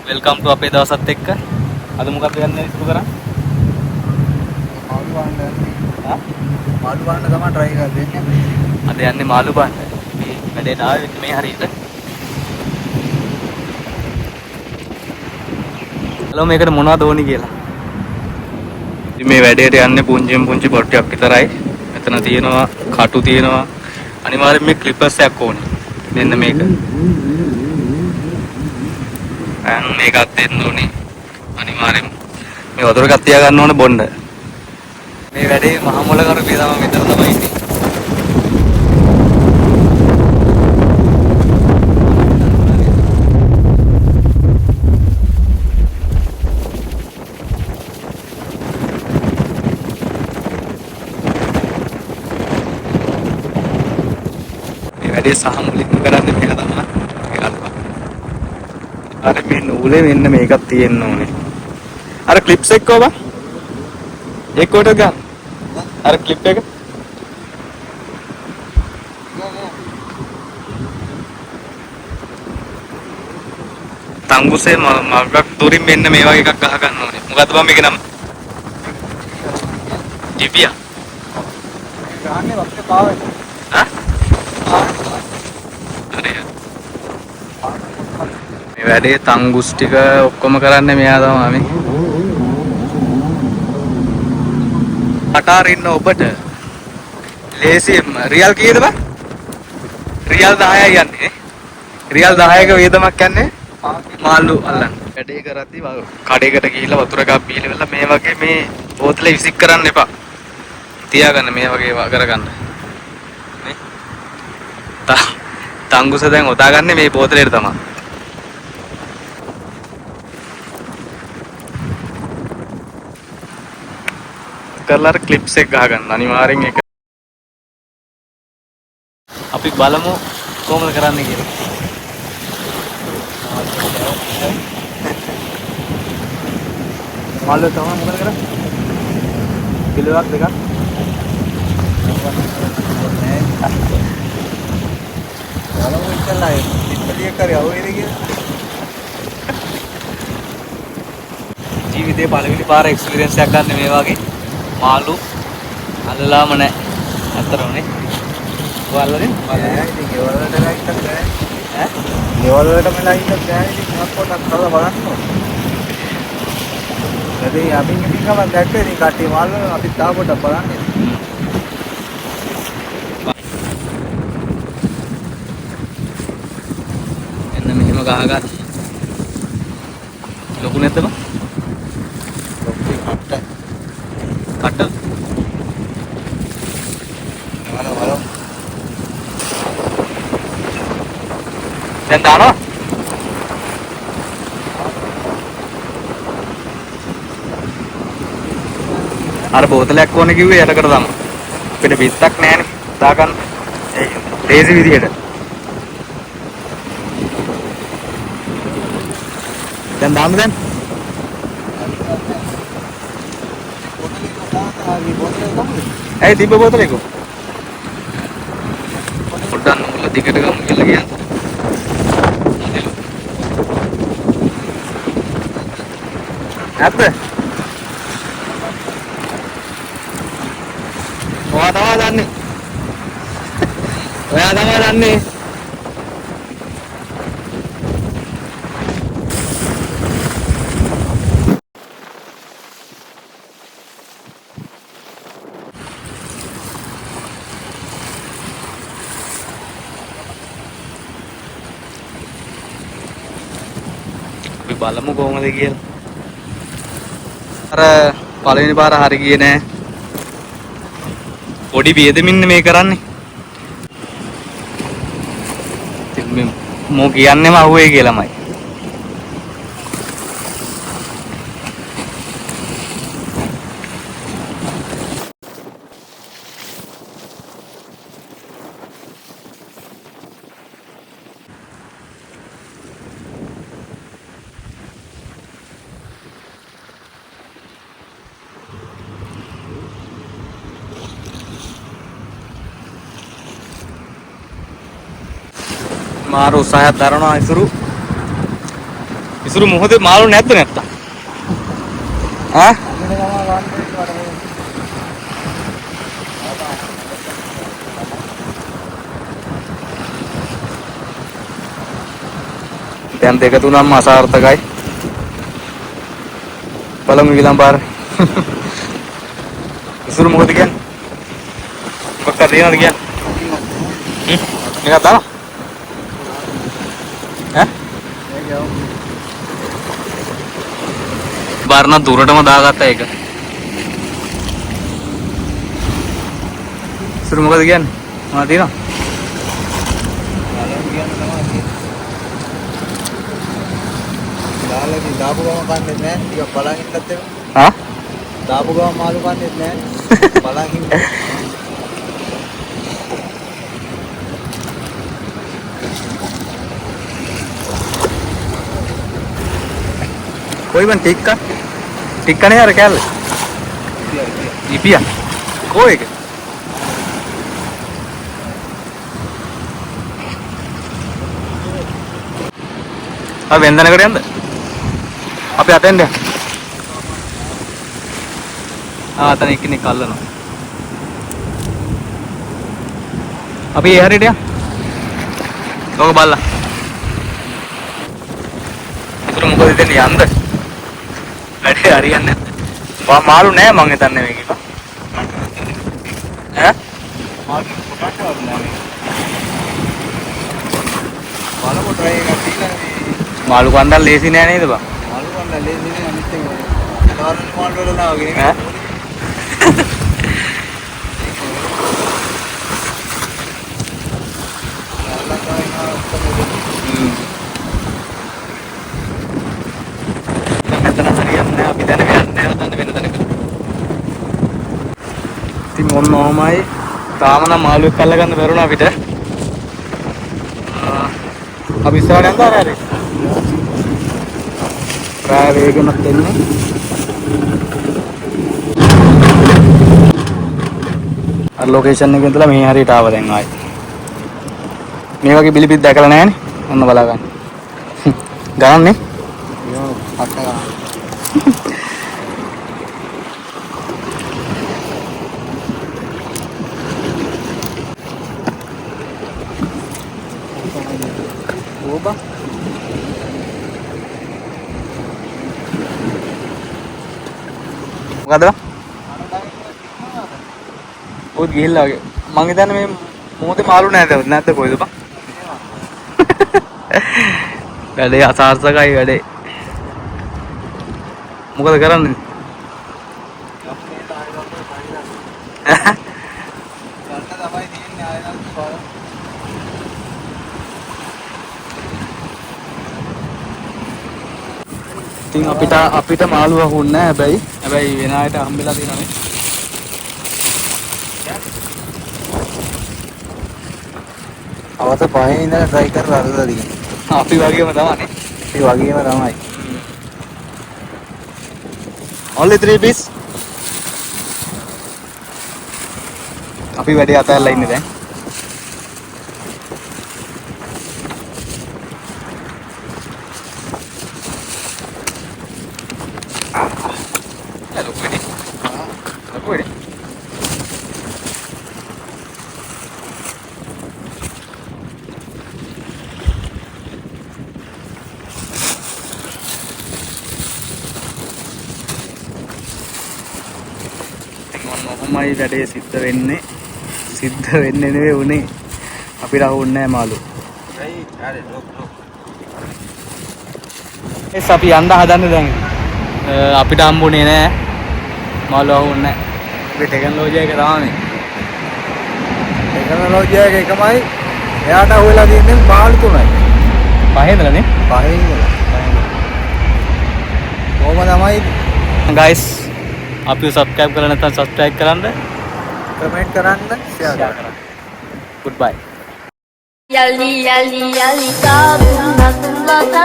Welcome ටු අපේ දවසත් එක්ක. අද මොකක්ද ගන්න ඉතුරු කරන්නේ? මාළු බාන්න ආ? මාළු බාන්න තමයි try කරලා දෙන්නේ. අද යන්නේ මාළු බාන්න. මේ වැඩේට ආවේ මේ හරියට. හලෝ මේකට මොනවද ඕනි කියලා. ඉතින් මේ වැඩේට යන්නේ පුංචිම පුංචි පොට්ටියක් විතරයි. මෙතන තියෙනවා කටු තියෙනවා. අනිවාර්යෙන් මේ ක්ලිපර්ස් එකක් ඕනේ. මෙන්න මේක. මේකත් දෙන්න ඕනේ. අනිවාර්යෙන් මේ වතුර එකක් තියා ගන්න ඕනේ බොන්න. මේ වැඩේ මහා මොළ කරපිය තමයි මෙතන තමයි ඉන්නේ. මේ වැඩේ සහ මුලින්ම කරන්නේ මෙයා තමයි. අර මේ නූලේ මෙන්න මේකක් තියෙන්න ඕනේ. අර ක්ලිප්ස් එක්ක ඔබ එක්කොට ගන්න. අර ක්ලිප් එක තංගුසේ මගක් දුරින් මෙන්න මේ වගේ එකක් ගහ ගන්න ඕනේ. මොකද්ද බං මේකේ නම? ටිපියා. ගාන්නේ වක්ක පාවෙ. හා? හරි. මේ වැඩේ තංගුස් ටික ඔක්කොම කරන්නේ මෙයා තමයි. අටාරින්න ඔබට ලේසියෙන්ම රියල් කීයද බං? රියල් 10යි යන්නේ. රියල් 10ක වේදමක් යන්නේ මාළු අල්ලන්න. වැඩේ කරද්දි කඩේකට ගිහිල්ලා වතුර එකක් බීලා මේ වගේ මේ බෝතලේ විසික් කරන්න එපා. තියාගන්න මේ වගේ ඒවා කරගන්න. නේ? තංගුස දැන් ඔතාගන්නේ මේ බෝතලේට තමයි. කරලා ක්ලිප්ස් එක ගහගන්න අනිවාර්යෙන් ඒක. අපි බලමු කොහොමද කරන්නේ කියලා. මාළු තමයි මොකද කරන්නේ? කිලෝවක් දෙකක් බලමු ඉතලයි. ඉතිරිය කරේ අවුවේද කියලා. ජීවිතේ පළවෙනි පාර එක්ස්පීරියන්ස් එකක් ගන්න මේ වගේ මාළු අල්ලලාම නැහැ. අතරමනේ. ඔයාලනේ? නෑ ඉතින් ගෙවල් වලට ලයිට් එකක් නැහැ. ඈ? ගෙවල් වලටම ලයිට් එකක් නැහැ. ඉතින් මොකක් පොඩක් කරලා බලන්න ඕනේ. ඉතින් අපි ඉතින් ගමන් දැක්කේ ඉතින් කට්ටිය මාළු අපි තාම පොඩක් බලන්න. එන්න මෙහෙම ගහගන්න. ලොකු නැද්ද බං? ලොක්කේ කට්ට. කට්ට. බලමු. දැන් දානවා. අර බෝතලයක් ඕනේ කිව්වේ යටකට දාන්න. අපිට පිටක් නැහැනේ. දාගන්න. ඒ ලේසි විදියට. දැන් දාමු දැන්. ඇයි තිබ්බ බෝතලෙක? පොඩ්ඩක් නූල දිගට ගමු කියලා කියන්නේ. නැත්ද? ඔයා තමයි දන්නේ. ඔයා තමයි දන්නේ. අපි බලමු කොහොමද කියලා. අර පළවෙනි පාර හරි ගියේ නෑ. පොඩි බියදමින් මේ කරන්නේ. ඉතින් මෝ කියන්නේම අහුවේ කියලාමයි. මාර උත්සාහයක් දරනවා ඉතුරු ඉසුරු මොහොතේ මාළු නැද්ද නැත්තම්? ආ? දැන් දෙක තුනක්ම අසාර්ථකයි. බලමු ඊළඟ පාර. ඉසුරු මොකද කියන්නේ? මොකක්ද තියනවද කියන්නේ? මේක දාලා. ඈ? බාරන දුරටම දාගත්තා ඒක. ඉසුරු මොකද කියන්නේ? මොනවද තියනවද? දාපු ගම කන්නේ නැහැ. ටිකක් බලන් ඉන්නත් එක්ක. ආ? දාපු ගම මාළු කන්නේ නැහැ. බලන් ඉන්න. कोई बन टिक्का नहीं यार क्या इपिया कोई के अब वेंदन करे अंदर अबे आते हैं आता नहीं कि निकाल लेना अभी ये हरी तो बाला इधर मुझे देते नहीं अंदर अरे हरियाणा वहाँ मालूम नहीं मांगे तन्ने में की हैं मालू को ट्राई करती है मालू को अंदर लेसी नहीं तो बा मालू को अंदर ले लेने अनित्य कारण मालू ना हो गई हैं අපි දැන වෙන්නේ නැහැ වෙන තැනක. ඉතින් ඔන්න ඔහමයි තාම නම් මාළුවෙක් අල්ල ගන්න බැරුණා අපිට. අපි ඉස්සරහට යන්න ආරේ. රාය වේගෙමත් එන්නේ. අර ලොකේෂන් එකේ ඉඳලා මේ හරියට ආව දැන් ආයි. මේ වගේ බිලිපිත් දැකලා නැහැනේ. ඔන්න බලා ගන්න. ගන්නනේ. යෝ අට්ටා ඕබා මොකද? ඔත් ගිහිල්ලා වගේ. මං හිතන්නේ මේ මොහොතේ මාළු නැද්ද කොයිද බං? වැඩේ අසාර්ථකයි වැඩේ. මොකද කරන්නේ? ඉතින් අපිට මාළු අහුන්නේ නැහැ හැබැයි වෙන අයට හම්බෙලා තියෙනවා නේ. අවත පහේ ඉඳලා try කරලා අරලා දිගින්. අපි වගේම තමයි. ඒ වගේම තමයි. Only 3 piece. අපි වැඩේ අතහැරලා ඉන්නේ දැන්. මයි වැඩේ සිද්ධ වෙන්නේ නෙවෙයි උනේ අපිට අහුන්නේ නැහැ මාළු. එස් අපි යන්න හදන්නේ දැන්. අපිට හම්බුනේ නැහැ මාළු අහුන්නේ නැහැ. මේ ටෙක්නොලොජි එක තමයි. ටෙක්නොලොජි එක එකමයි. එයාට අහුවෙලා තියෙන්නේ මාළු තුනයි. පහේ ඉඳලානේ. පහේ ඉඳලා. කොහොම තමයි guys අපිව subscribe කරලා නැත්නම් subscribe කරන්න කමෙන්ට් කරන්න ෂෙයාර් කරන්න. goodbye. Yali yali yali kabuna kumata